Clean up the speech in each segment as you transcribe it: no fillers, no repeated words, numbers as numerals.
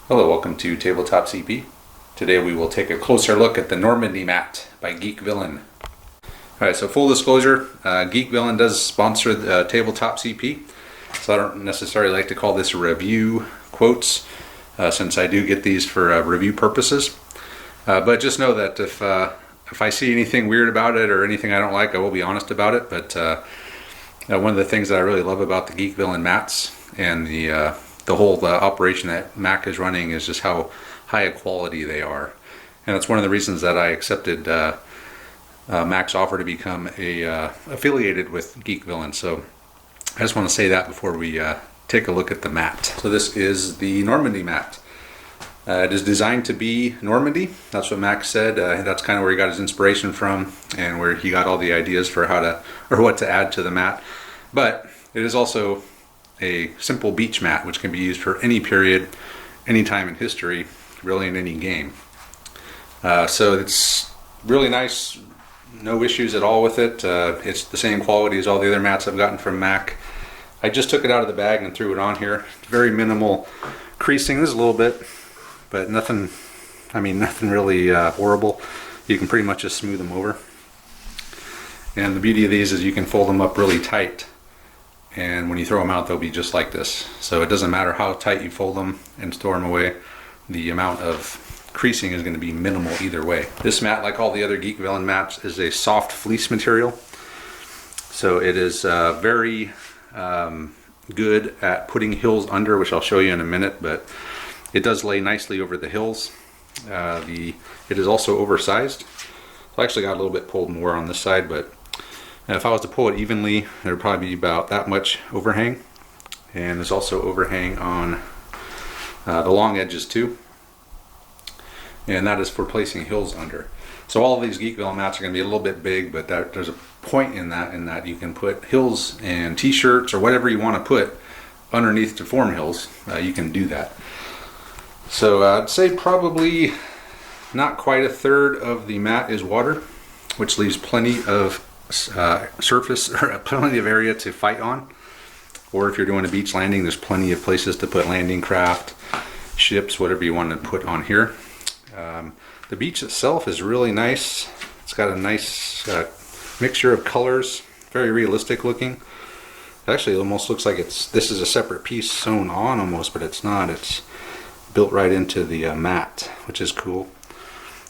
Hello, welcome to Tabletop CP. Today we will take a closer look at the Normandy mat by Geek Villain. Alright, so full disclosure, Geek Villain does sponsor the Tabletop CP, so I don't necessarily like to call this review quotes, since I do get these for review purposes. But just know that if I see anything weird about it or anything I don't like, I will be honest about it. But one of the things that I really love about the Geek Villain mats and the whole operation that Mac is running is just how high a quality they are. And that's one of the reasons that I accepted Mac's offer to become affiliated with Geek Villain. So I just want to say that before we take a look at the mat. So this is the Normandy mat. It is designed to be Normandy. That's what Mac said. That's kind of where he got his inspiration from and where he got all the ideas for what to add to the mat. But it is also a simple beach mat, which can be used for any period, any time in history, really in any game. So it's really nice, no issues at all with it. It's the same quality as all the other mats I've gotten from Mac. I just took it out of the bag and threw it on here. It's very minimal creasing. There's a little bit, but nothing really horrible. You can pretty much just smooth them over. And the beauty of these is you can fold them up really tight. And when you throw them out, they'll be just like this. So it doesn't matter how tight you fold them and store them away. The amount of creasing is going to be minimal either way. This mat, like all the other Geek Villain mats, is a soft fleece material. So it is very good at putting hills under, which I'll show you in a minute, but it does lay nicely over the hills. It is also oversized. I actually got a little bit pulled more on this side, but if I was to pull it evenly, there would probably be about that much overhang. And there's also overhang on the long edges too. And that is for placing hills under. So all of these Geek Villain mats are going to be a little bit big, but there's a point in that you can put hills and t-shirts or whatever you want to put underneath to form hills. You can do that. So I'd say probably not quite a third of the mat is water, which leaves plenty of surface or plenty of area to fight on. Or if you're doing a beach landing, there's plenty of places to put landing craft, ships, whatever you want to put on here. The beach itself is really nice. It's got a nice mixture of colors, very realistic looking. Actually, it almost looks like this is a separate piece sewn on almost, but it's not. It's built right into the mat, which is cool.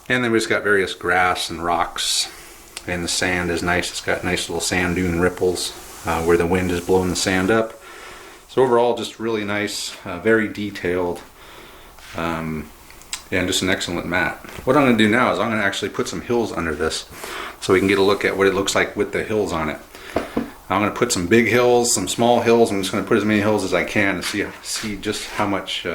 And then we've just got various grass and rocks. And the sand is nice. It's got nice little sand dune ripples where the wind is blowing the sand up. So overall, just really nice, very detailed, and just an excellent mat. What I'm going to do now is I'm going to actually put some hills under this so we can get a look at what it looks like with the hills on it. I'm going to put some big hills, some small hills. I'm just going to put as many hills as I can to see just how much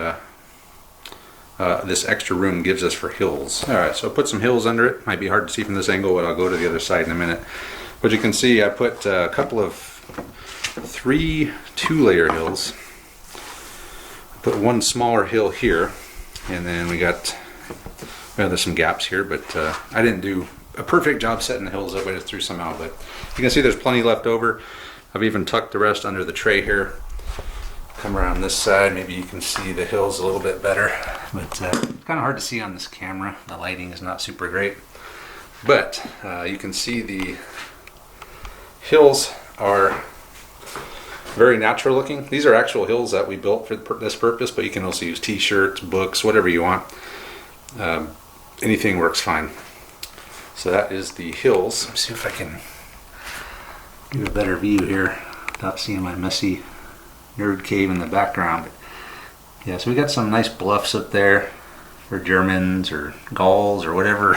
this extra room gives us for hills. Alright, so I put some hills under it. Might be hard to see from this angle, but I'll go to the other side in a minute. But you can see I put a couple of 3 two-layer hills. I put one smaller hill here, and then there's some gaps here, but I didn't do a perfect job setting the hills up. I just threw some out, but you can see there's plenty left over. I've even tucked the rest under the tray here. Come around this side, maybe you can see the hills a little bit better, but it's kind of hard to see on this camera. The lighting is not super great, but you can see the hills are very natural looking. These are actual hills that we built for this purpose, but you can also use t-shirts, books, whatever you want. Anything works fine. So that is the hills. Let me see if I can get a better view here without seeing my messy nerd cave in the background. But yeah, so we got some nice bluffs up there for Germans or Gauls or whatever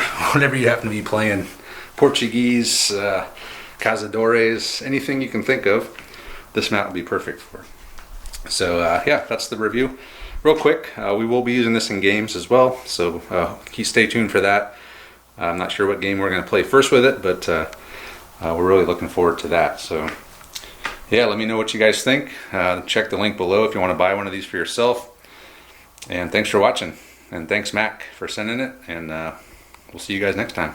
you happen to be playing. Portuguese, cazadores, anything you can think of, this mat would be perfect for. So yeah, that's the review. Real quick, we will be using this in games as well, so stay tuned for that. I'm not sure what game we're going to play first with it, but we're really looking forward to that. So yeah, let me know what you guys think. Check the link below if you want to buy one of these for yourself. And thanks for watching. And thanks, Mac, for sending it. And we'll see you guys next time.